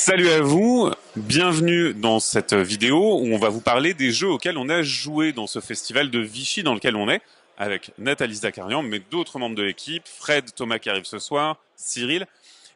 Salut à vous, bienvenue dans cette vidéo où on va vous parler des jeux auxquels on a joué dans ce festival de Vichy dans lequel on est, avec Nathalie Zakarian, mais d'autres membres de l'équipe, Fred, Thomas qui arrive ce soir, Cyril,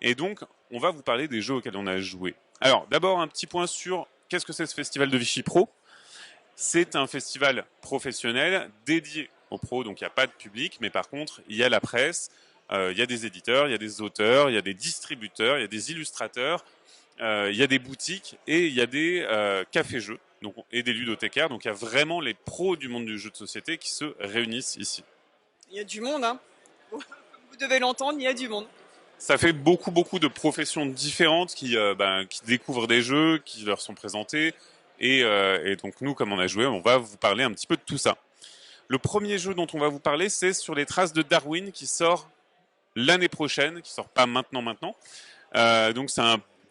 et donc on va vous parler des jeux auxquels on a joué. Alors d'abord un petit point sur qu'est-ce que c'est ce festival de Vichy Pro. C'est un festival professionnel dédié aux pros, donc il n'y a pas de public, mais par contre il y a la presse, il y a des éditeurs, il y a des auteurs, il y a des distributeurs, il y a des illustrateurs, il y a des boutiques et il y a des cafés-jeux donc, et des ludothécaires. Donc il y a vraiment les pros du monde du jeu de société qui se réunissent ici. Il y a du monde, hein. Comme vous devez l'entendre, il y a du monde. Ça fait beaucoup de professions différentes qui découvrent des jeux, qui leur sont présentés. Et donc nous, comme on a joué, on va vous parler un petit peu de tout ça. Le premier jeu dont on va vous parler, c'est Sur les traces de Darwin, qui sort l'année prochaine, qui sort pas maintenant. Donc c'est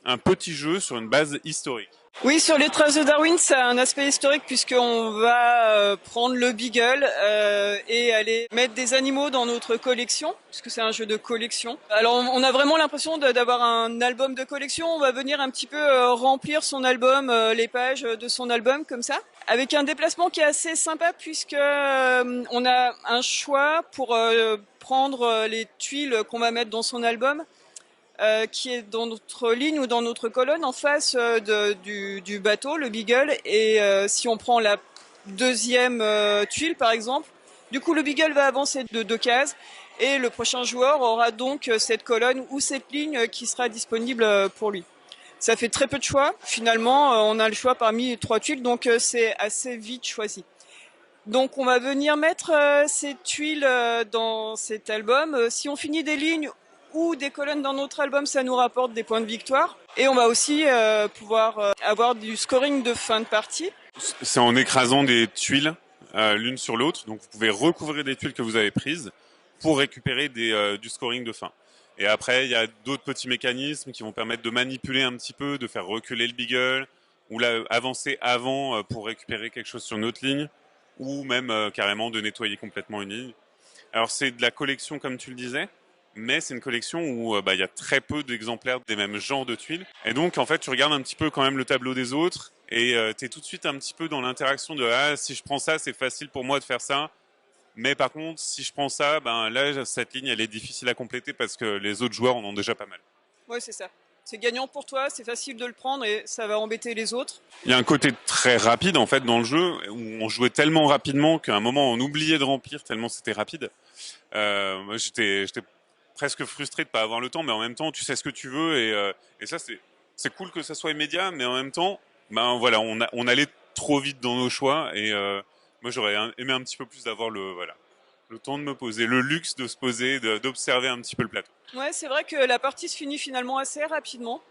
un petit jeu sur une base historique. Oui, sur les traces de Darwin, ça a un aspect historique puisqu'on va prendre le Beagle et aller mettre des animaux dans notre collection, puisque c'est un jeu de collection. Alors on a vraiment l'impression d'avoir un album de collection. On va venir un petit peu remplir son album, les pages de son album comme ça, avec un déplacement qui est assez sympa puisque on a un choix pour prendre les tuiles qu'on va mettre dans son album. Qui est dans notre ligne ou dans notre colonne en face du bateau, le Beagle. Et si on prend la deuxième tuile, par exemple, du coup, le Beagle va avancer de 2 cases et le prochain joueur aura donc cette colonne ou cette ligne qui sera disponible pour lui. Ça fait très peu de choix. Finalement, on a le choix parmi les 3 tuiles, donc c'est assez vite choisi. Donc on va venir mettre ces tuiles dans cet album. Si on finit des lignes ou des colonnes dans notre album, ça nous rapporte des points de victoire. Et on va aussi pouvoir avoir du scoring de fin de partie. C'est en écrasant des tuiles l'une sur l'autre. Donc vous pouvez recouvrir des tuiles que vous avez prises pour récupérer du scoring de fin. Et après, il y a d'autres petits mécanismes qui vont permettre de manipuler un petit peu, de faire reculer le Beagle, ou avancer avant pour récupérer quelque chose sur une autre ligne, ou même carrément de nettoyer complètement une ligne. Alors c'est de la collection comme tu le disais, mais c'est une collection où il y a très peu d'exemplaires des mêmes genres de tuiles. Et donc, en fait, tu regardes un petit peu quand même le tableau des autres et tu es tout de suite un petit peu dans l'interaction de « Ah, si je prends ça, c'est facile pour moi de faire ça. Mais par contre, si je prends ça, là, cette ligne, elle est difficile à compléter parce que les autres joueurs en ont déjà pas mal. » Ouais, c'est ça. C'est gagnant pour toi, c'est facile de le prendre et ça va embêter les autres. Il y a un côté très rapide, en fait, dans le jeu où on jouait tellement rapidement qu'à un moment, on oubliait de remplir tellement c'était rapide. Moi, j'étais presque frustré de pas avoir le temps, mais en même temps, tu sais ce que tu veux et ça, c'est cool que ça soit immédiat, mais en même temps, voilà, on allait trop vite dans nos choix et moi, j'aurais aimé un petit peu plus d'avoir le temps de me poser, le luxe de se poser, d'observer un petit peu le plateau. Ouais, c'est vrai que la partie se finit finalement assez rapidement.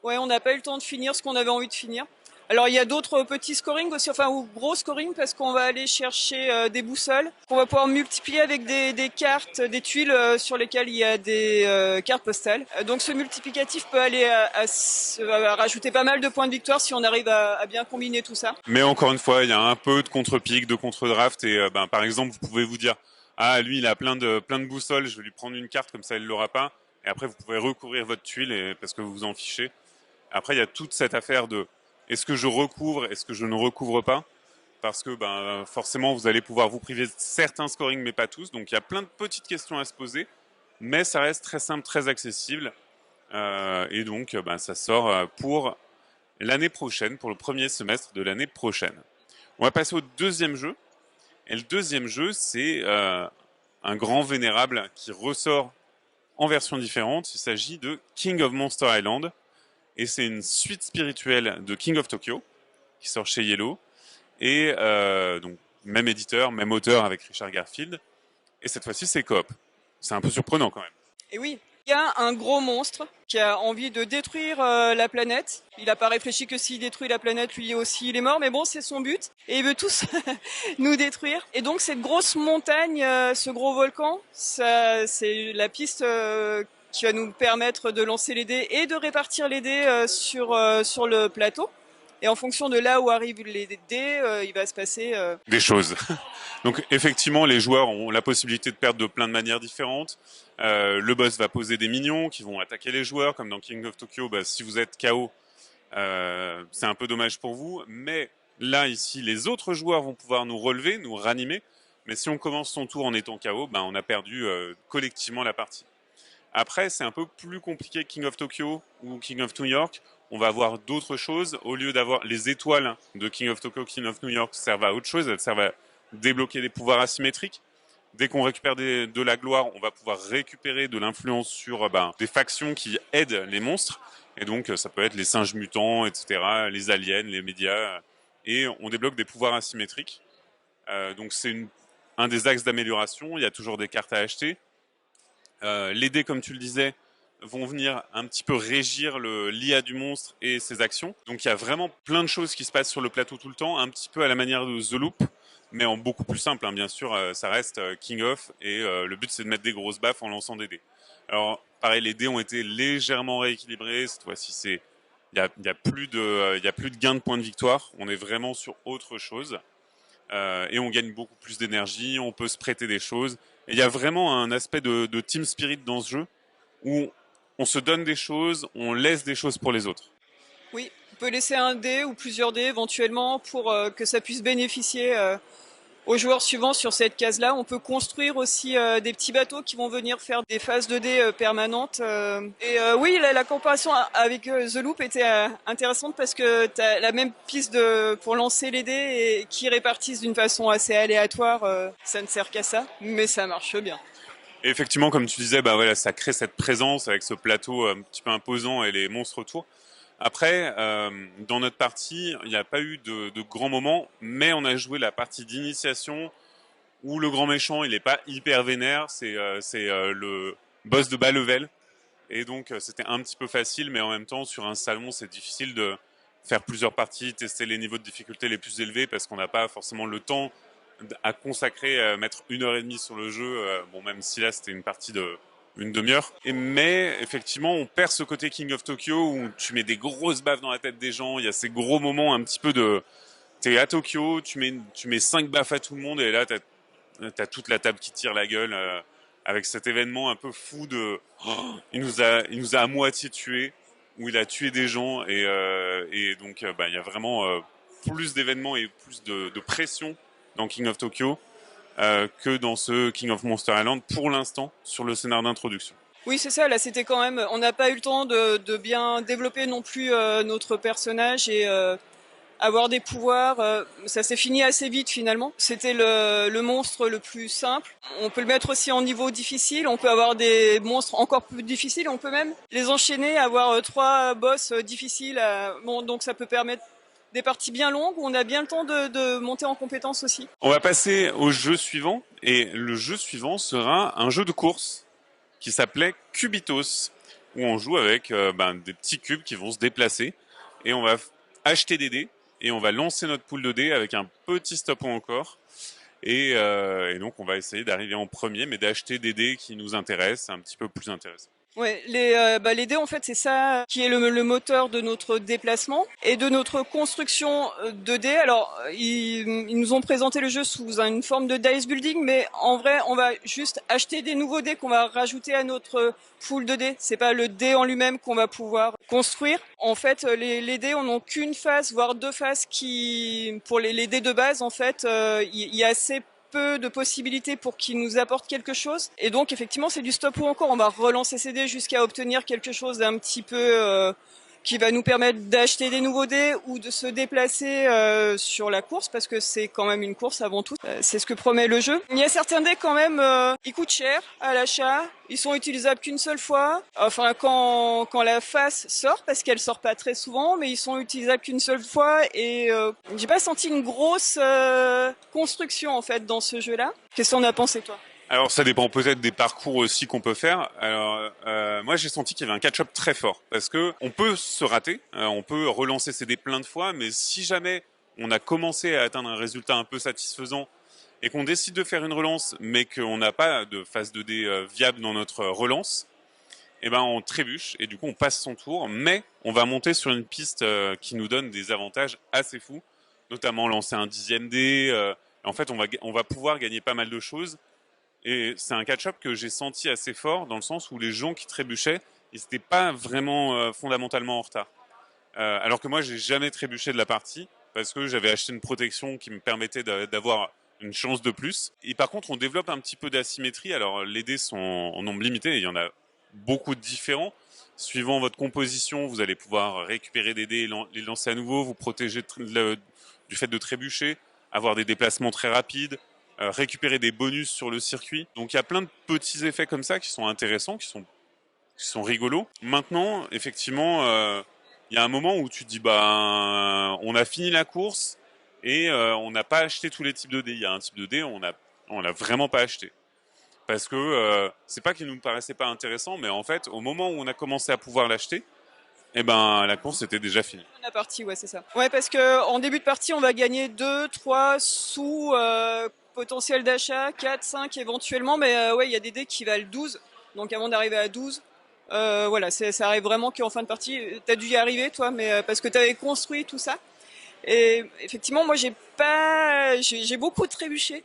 Ouais, on n'a pas eu le temps de finir ce qu'on avait envie de finir. Alors il y a d'autres petits scoring aussi, enfin ou gros scoring parce qu'on va aller chercher des boussoles qu'on va pouvoir multiplier avec des cartes, des tuiles sur lesquelles il y a des cartes postales. Donc ce multiplicatif peut aller à rajouter pas mal de points de victoire si on arrive à bien combiner tout ça. Mais encore une fois, il y a un peu de contre-pique, de contre-draft et par exemple, vous pouvez vous dire ah lui il a plein de boussoles, je vais lui prendre une carte comme ça il l'aura pas. Et après vous pouvez recouvrir votre tuile parce que vous vous en fichez. Après il y a toute cette affaire de est-ce que je recouvre, est-ce que je ne recouvre pas? Parce que forcément, vous allez pouvoir vous priver de certains scorings, mais pas tous. Donc, il y a plein de petites questions à se poser. Mais ça reste très simple, très accessible. Et donc, ça sort pour l'année prochaine, pour le premier semestre de l'année prochaine. On va passer au deuxième jeu. Et le deuxième jeu, c'est un grand vénérable qui ressort en version différente. Il s'agit de King of Monster Island. Et c'est une suite spirituelle de King of Tokyo, qui sort chez Yellow. Et donc, même éditeur, même auteur avec Richard Garfield. Et cette fois-ci, c'est coop. C'est un peu surprenant quand même. Et oui, il y a un gros monstre qui a envie de détruire la planète. Il n'a pas réfléchi que s'il détruit la planète, lui aussi il est mort. Mais bon, c'est son but. Et il veut tous nous détruire. Et donc cette grosse montagne, ce gros volcan, ça, c'est la piste qui va nous permettre de lancer les dés et de répartir les dés sur le plateau. Et en fonction de là où arrivent les dés, il va se passer des choses. Donc effectivement, les joueurs ont la possibilité de perdre de plein de manières différentes. Le boss va poser des minions qui vont attaquer les joueurs, comme dans King of Tokyo. Si vous êtes KO, C'est un peu dommage pour vous, mais là, ici, les autres joueurs vont pouvoir nous relever, nous ranimer. Mais si on commence son tour en étant KO, ben, on a perdu collectivement la partie. Après, c'est un peu plus compliqué que King of Tokyo ou King of New York. On va avoir d'autres choses. Au lieu d'avoir les étoiles de King of Tokyo, King of New York servent à autre chose. Elles servent à débloquer des pouvoirs asymétriques. Dès qu'on récupère de la gloire, on va pouvoir récupérer de l'influence sur des factions qui aident les monstres. Et donc, ça peut être les singes mutants, etc., les aliens, les médias. Et on débloque des pouvoirs asymétriques. Donc, c'est un des axes d'amélioration. Il y a toujours des cartes à acheter. Les dés, comme tu le disais, vont venir un petit peu régir l'IA du monstre et ses actions. Donc il y a vraiment plein de choses qui se passent sur le plateau tout le temps, un petit peu à la manière de The Loop, mais en beaucoup plus simple, hein. Bien sûr, ça reste King of, et le but c'est de mettre des grosses baffes en lançant des dés. Alors pareil, les dés ont été légèrement rééquilibrés, cette fois-ci il y a plus de gain de points de victoire, on est vraiment sur autre chose. Et on gagne beaucoup plus d'énergie, on peut se prêter des choses. Et il y a vraiment un aspect de team spirit dans ce jeu où on se donne des choses, on laisse des choses pour les autres. Oui, on peut laisser un dé ou plusieurs dés éventuellement pour que ça puisse bénéficier aux joueurs suivants sur cette case-là. On peut construire aussi des petits bateaux qui vont venir faire des phases de dés permanentes. Oui, la comparaison avec The Loop était intéressante parce que tu as la même piste pour lancer les dés et qui répartissent d'une façon assez aléatoire. Ça ne sert qu'à ça, mais ça marche bien. Et effectivement, comme tu disais, voilà, ça crée cette présence avec ce plateau un petit peu imposant et les monstres autour. Après, dans notre partie, il n'y a pas eu de grands moments, mais on a joué la partie d'initiation où le grand méchant, il n'est pas hyper vénère, c'est le boss de bas level. Et donc, c'était un petit peu facile, mais en même temps, sur un salon, c'est difficile de faire plusieurs parties, tester les niveaux de difficulté les plus élevés, parce qu'on n'a pas forcément le temps à consacrer, mettre 1 heure et demie sur le jeu. Bon, même si là, c'était une partie de une demi-heure. Mais effectivement, on perd ce côté King of Tokyo où tu mets des grosses baffes dans la tête des gens. Il y a ces gros moments un petit peu de... T'es à Tokyo, tu mets 5 baffes à tout le monde et là, t'as toute la table qui tire la gueule avec cet événement un peu fou de... il nous a à moitié tués, où il a tué des gens et donc il y a vraiment plus d'événements et plus de pression dans King of Tokyo que dans ce King of Monster Island pour l'instant sur le scénar d'introduction. Oui, c'est ça. Là, c'était quand même. On n'a pas eu le temps de bien développer non plus notre personnage et avoir des pouvoirs. Ça s'est fini assez vite finalement. C'était le monstre le plus simple. On peut le mettre aussi en niveau difficile. On peut avoir des monstres encore plus difficiles. On peut même les enchaîner, avoir 3 boss difficiles. Bon, donc ça peut permettre des parties bien longues où on a bien le temps de monter en compétences aussi. On va passer au jeu suivant et le jeu suivant sera un jeu de course qui s'appelait Cubitos où on joue avec des petits cubes qui vont se déplacer et on va acheter des dés et on va lancer notre pool de dés avec un petit stop ou encore et donc on va essayer d'arriver en premier mais d'acheter des dés qui nous intéressent, un petit peu plus intéressants. Ouais, les dés en fait c'est ça qui est le moteur de notre déplacement et de notre construction de dés. Alors ils nous ont présenté le jeu sous une forme de dice building, mais en vrai on va juste acheter des nouveaux dés qu'on va rajouter à notre pool de dés. C'est pas le dé en lui-même qu'on va pouvoir construire. En fait les dés on n'a qu'une face voire 2 faces qui pour les dés de base en fait il y a assez peu de possibilités pour qu'ils nous apportent quelque chose. Et donc, effectivement, c'est du stop ou encore. On va relancer ces dés jusqu'à obtenir quelque chose d'un petit peu qui va nous permettre d'acheter des nouveaux dés ou de se déplacer sur la course parce que c'est quand même une course avant tout. C'est ce que promet le jeu. Il y a certains dés quand même, ils coûtent cher à l'achat. Ils sont utilisables qu'une seule fois. Enfin, quand la face sort, parce qu'elle sort pas très souvent, mais ils sont utilisables qu'une seule fois. Et j'ai pas senti une grosse construction en fait dans ce jeu-là. Qu'est-ce qu'on a pensé toi? Alors ça dépend peut-être des parcours aussi qu'on peut faire. Alors moi j'ai senti qu'il y avait un catch-up très fort parce que on peut se rater, on peut relancer ses dés plein de fois, mais si jamais on a commencé à atteindre un résultat un peu satisfaisant et qu'on décide de faire une relance, mais qu'on n'a pas de phase de dés viable dans notre relance, eh ben on trébuche et du coup on passe son tour, mais on va monter sur une piste qui nous donne des avantages assez fous, notamment lancer un 10e dé. En fait on va pouvoir gagner pas mal de choses. Et c'est un catch-up que j'ai senti assez fort dans le sens où les gens qui trébuchaient, ils n'étaient pas vraiment fondamentalement en retard. Alors que moi, j'ai jamais trébuché de la partie parce que j'avais acheté une protection qui me permettait d'avoir une chance de plus. Et par contre, on développe un petit peu d'asymétrie. Alors, les dés sont en nombre limité. Il y en a beaucoup de différents. Suivant votre composition, vous allez pouvoir récupérer des dés et les lancer à nouveau, vous protéger du fait de trébucher, avoir des déplacements très rapides, récupérer des bonus sur le circuit. Donc, il y a plein de petits effets comme ça qui sont intéressants, qui sont rigolos. Maintenant, effectivement, il y a un moment où tu te dis, bah, on a fini la course et on n'a pas acheté tous les types de dés. Il y a un type de dés, on l'a vraiment pas acheté. Parce que c'est pas qu'il nous paraissait pas intéressant, mais en fait, au moment où on a commencé à pouvoir l'acheter, eh ben, la course était déjà finie. La partie, ouais, c'est ça. Ouais, parce que en début de partie, on va gagner 2, 3 sous potentiel d'achat, 4, 5 éventuellement, mais ouais, il y a des dés qui valent 12. Donc avant d'arriver à 12, voilà, ça arrive vraiment qu'en fin de partie, t'as dû y arriver toi, mais parce que t'avais construit tout ça. Et effectivement, moi j'ai beaucoup trébuché.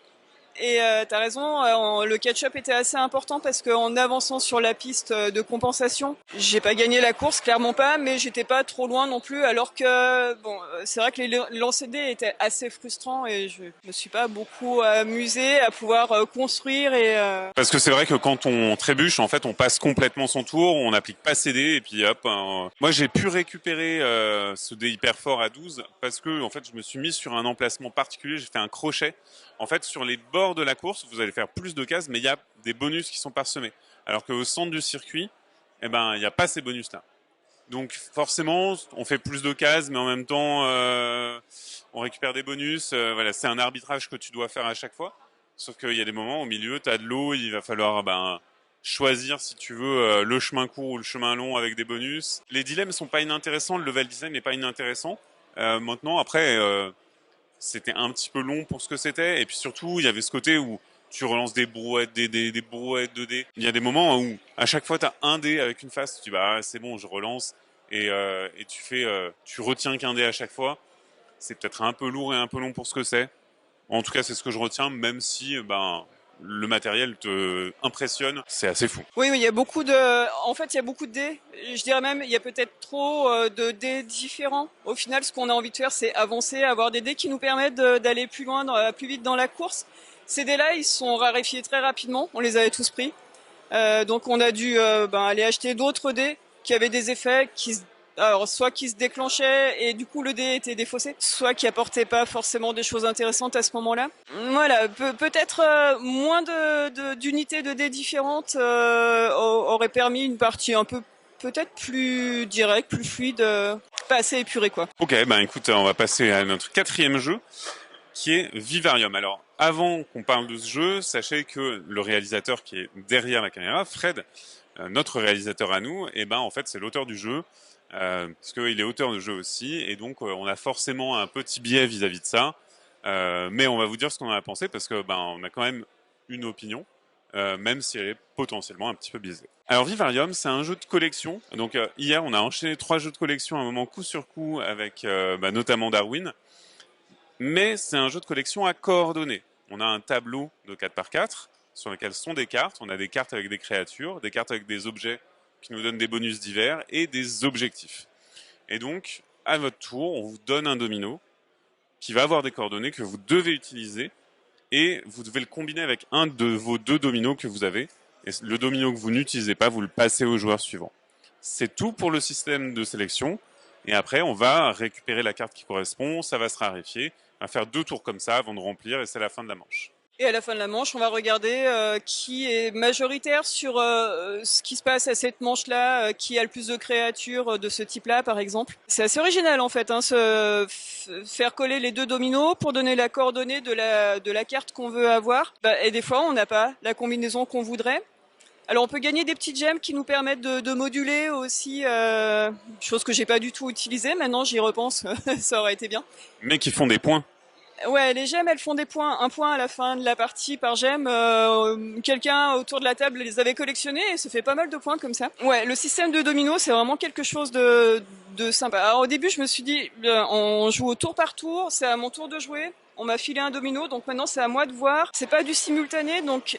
Et t'as raison, le catch-up était assez important parce qu'en avançant sur la piste de compensation, j'ai pas gagné la course, clairement pas, mais j'étais pas trop loin non plus. Alors que bon, c'est vrai que les lancers de dés étaient assez frustrants et je me suis pas beaucoup amusé à pouvoir construire et. Parce que c'est vrai que quand on trébuche, en fait, on passe complètement son tour, on n'applique pas ses dés et puis hop. Moi, j'ai pu récupérer ce dé hyper fort à 12 parce que en fait, je me suis mis sur un emplacement particulier. J'ai fait un crochet. En fait, sur les bords de la course, vous allez faire plus de cases, mais il y a des bonus qui sont parsemés. Alors qu'au centre du circuit, eh ben, il n'y a pas ces bonus-là. Donc forcément, on fait plus de cases, mais en même temps, on récupère des bonus. Voilà, c'est un arbitrage que tu dois faire à chaque fois. Sauf qu'il y a des moments au milieu, tu as de l'eau, il va falloir choisir si tu veux le chemin court ou le chemin long avec des bonus. Les dilemmes sont pas inintéressants, le level design n'est pas inintéressant. Maintenant, après, c'était un petit peu long pour ce que c'était, et puis surtout, il y avait ce côté où tu relances des brouettes, des brouettes de dés. Il y a des moments où à chaque fois tu as un dé avec une face, tu dis bah c'est bon, je relance, et tu retiens qu'un dé à chaque fois. C'est peut-être un peu lourd et un peu long pour ce que c'est. En tout cas, c'est ce que je retiens, même si le matériel te impressionne, c'est assez fou. Oui, il y a beaucoup de. En fait, il y a beaucoup de dés. Je dirais même, il y a peut-être trop de dés différents. Au final, ce qu'on a envie de faire, c'est avancer, avoir des dés qui nous permettent d'aller plus loin, plus vite dans la course. Ces dés-là, ils sont raréfiés très rapidement. On les avait tous pris. Donc, on a dû aller acheter d'autres dés qui avaient des effets alors, soit qui se déclenchaient et du coup le dé était défaussé, soit qui apportaient pas forcément des choses intéressantes à ce moment-là. Voilà, peut-être moins d'unités de dés différentes aurait permis une partie un peu peut-être plus directe, plus fluide, pas assez épurée quoi. Ok, écoute, on va passer à notre quatrième jeu qui est Vivarium. Alors, avant qu'on parle de ce jeu, sachez que le réalisateur qui est derrière la caméra, Fred, notre réalisateur à nous, en fait, c'est l'auteur du jeu. Parce qu'il est auteur de jeu aussi, et donc on a forcément un petit biais vis-à-vis de ça, mais on va vous dire ce qu'on en a pensé parce que on a quand même une opinion, même si elle est potentiellement un petit peu biaisée. Alors Vivarium, c'est un jeu de collection. Donc hier, on a enchaîné 3 jeux de collection à un moment coup sur coup avec notamment Darwin, mais c'est un jeu de collection à coordonnées. On a un tableau de 4x4 sur lequel sont des cartes. On a des cartes avec des créatures, des cartes avec des objets qui nous donne des bonus divers et des objectifs. Et donc, à votre tour, on vous donne un domino qui va avoir des coordonnées que vous devez utiliser et vous devez le combiner avec un de vos 2 dominos que vous avez. Et le domino que vous n'utilisez pas, vous le passez au joueur suivant. C'est tout pour le système de sélection. Et après, on va récupérer la carte qui correspond, ça va se raréfier. On va faire 2 tours comme ça avant de remplir et c'est la fin de la manche. Et à la fin de la manche, on va regarder qui est majoritaire sur ce qui se passe à cette manche-là, qui a le plus de créatures de ce type-là, par exemple. C'est assez original, en fait, faire coller les 2 dominos pour donner la coordonnée de la carte qu'on veut avoir. Et des fois, on n'a pas la combinaison qu'on voudrait. Alors, on peut gagner des petites gemmes qui nous permettent de moduler aussi, chose que j'ai pas du tout utilisée. Maintenant, j'y repense, ça aurait été bien. Mais qui font des points. Ouais, les gemmes, elles font des points. Un point à la fin de la partie par gemme. Quelqu'un autour de la table les avait collectionnés et ça fait pas mal de points comme ça. Ouais, le système de domino, c'est vraiment quelque chose de sympa. Alors au début, je me suis dit, on joue au tour par tour, c'est à mon tour de jouer. On m'a filé un domino, donc maintenant c'est à moi de voir. C'est pas du simultané, donc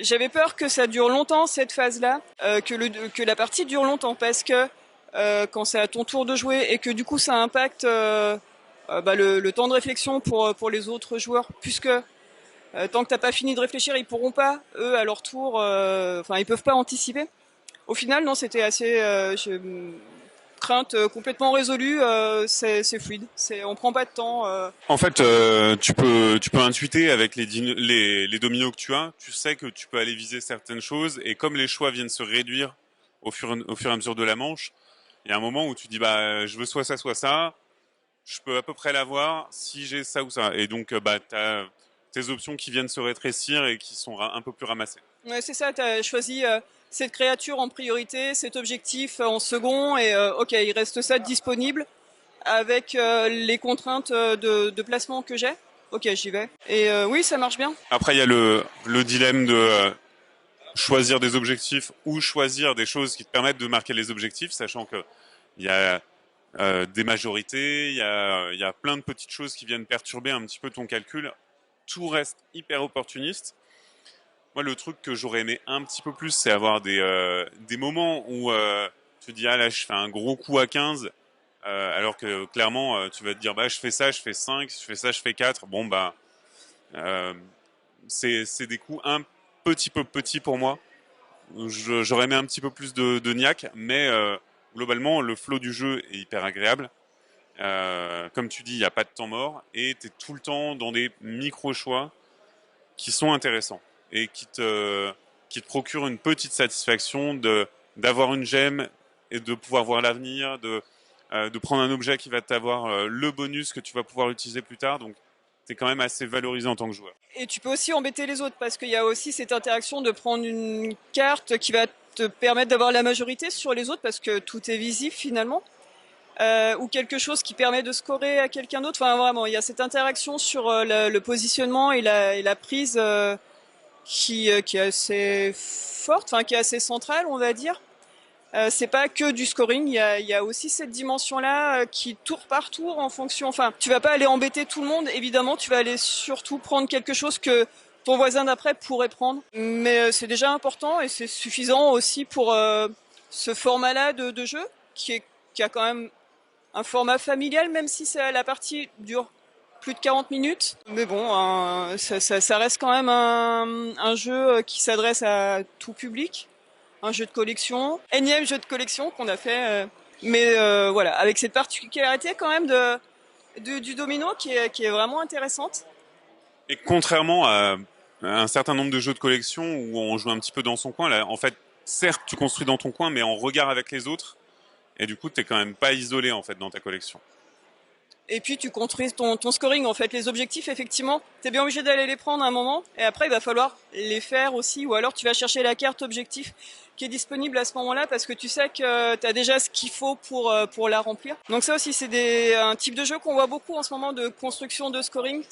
j'avais peur que ça dure longtemps cette phase-là, que la partie dure longtemps, parce que quand c'est à ton tour de jouer et que du coup ça impacte le temps de réflexion pour les autres joueurs, puisque tant que t'as pas fini de réfléchir, ils pourront pas, eux, à leur tour, ils peuvent pas anticiper. Au final, non, c'était assez crainte complètement résolue. C'est fluide. On prend pas de temps. En fait, tu peux intuiter avec les dominos que tu as. Tu sais que tu peux aller viser certaines choses et comme les choix viennent se réduire au fur et à mesure de la manche, il y a un moment où tu dis bah je veux soit ça soit ça. Je peux à peu près l'avoir si j'ai ça ou ça. Et donc t'as tes options qui viennent se rétrécir et qui sont un peu plus ramassées. Ouais, c'est ça. T'as choisi cette créature en priorité, cet objectif en second, et ok, il reste ça disponible avec les contraintes de placement que j'ai. Ok, j'y vais. Et oui, ça marche bien. Après, il y a le dilemme de choisir des objectifs ou choisir des choses qui te permettent de marquer les objectifs, sachant que il y a des majorités, il y a plein de petites choses qui viennent perturber un petit peu ton calcul. Tout reste hyper opportuniste. Moi, le truc que j'aurais aimé un petit peu plus, c'est avoir des moments où tu te dis ah là, je fais un gros coup à 15, alors que clairement, tu vas te dire bah je fais ça, je fais 5, je fais ça, je fais 4. Bon bah c'est des coups un petit peu petits pour moi. J'aurais aimé un petit peu plus de niaque, mais globalement, le flow du jeu est hyper agréable. Comme tu dis, il n'y a pas de temps mort et tu es tout le temps dans des micro-choix qui sont intéressants et qui te procurent une petite satisfaction d'avoir une gemme et de pouvoir voir l'avenir, de prendre un objet qui va t'avoir le bonus que tu vas pouvoir utiliser plus tard. Donc, tu es quand même assez valorisé en tant que joueur. Et tu peux aussi embêter les autres parce qu'il y a aussi cette interaction de prendre une carte qui va te permettre d'avoir la majorité sur les autres parce que tout est visible finalement. Ou quelque chose qui permet de scorer à quelqu'un d'autre. Enfin, vraiment, il y a cette interaction sur le positionnement et la prise qui est assez forte, qui est assez centrale, on va dire. C'est pas que du scoring, il y a aussi cette dimension-là qui tour par tour en fonction. Enfin, tu vas pas aller embêter tout le monde, évidemment, tu vas aller surtout prendre quelque chose que ton voisin d'après pourrait prendre. Mais c'est déjà important et c'est suffisant aussi pour ce format-là de jeu qui a quand même un format familial, même si la partie dure plus de 40 minutes. Mais bon, ça reste quand même un jeu qui s'adresse à tout public. Un jeu de collection, énième jeu de collection qu'on a fait. Mais voilà, avec cette particularité quand même du domino qui est vraiment intéressante. Et contrairement à un certain nombre de jeux de collection où on joue un petit peu dans son coin, là, en fait, certes, tu construis dans ton coin, mais en regard avec les autres. Et du coup, t'es quand même pas isolé en fait dans ta collection. Et puis tu construis ton scoring en fait. Les objectifs, effectivement, t'es bien obligé d'aller les prendre à un moment. Et après, il va falloir les faire aussi. Ou alors tu vas chercher la carte objectif qui est disponible à ce moment-là parce que tu sais que t'as déjà ce qu'il faut pour la remplir. Donc ça aussi, c'est un type de jeu qu'on voit beaucoup en ce moment de construction de scoring.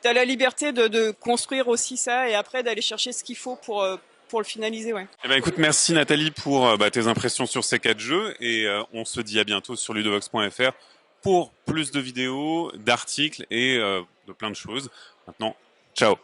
T'as la liberté de construire aussi ça et après d'aller chercher ce qu'il faut pour le finaliser, ouais. Eh ben, écoute, merci Nathalie pour tes impressions sur ces 4 jeux et on se dit à bientôt sur ludovox.fr pour plus de vidéos, d'articles et de plein de choses. Maintenant, ciao.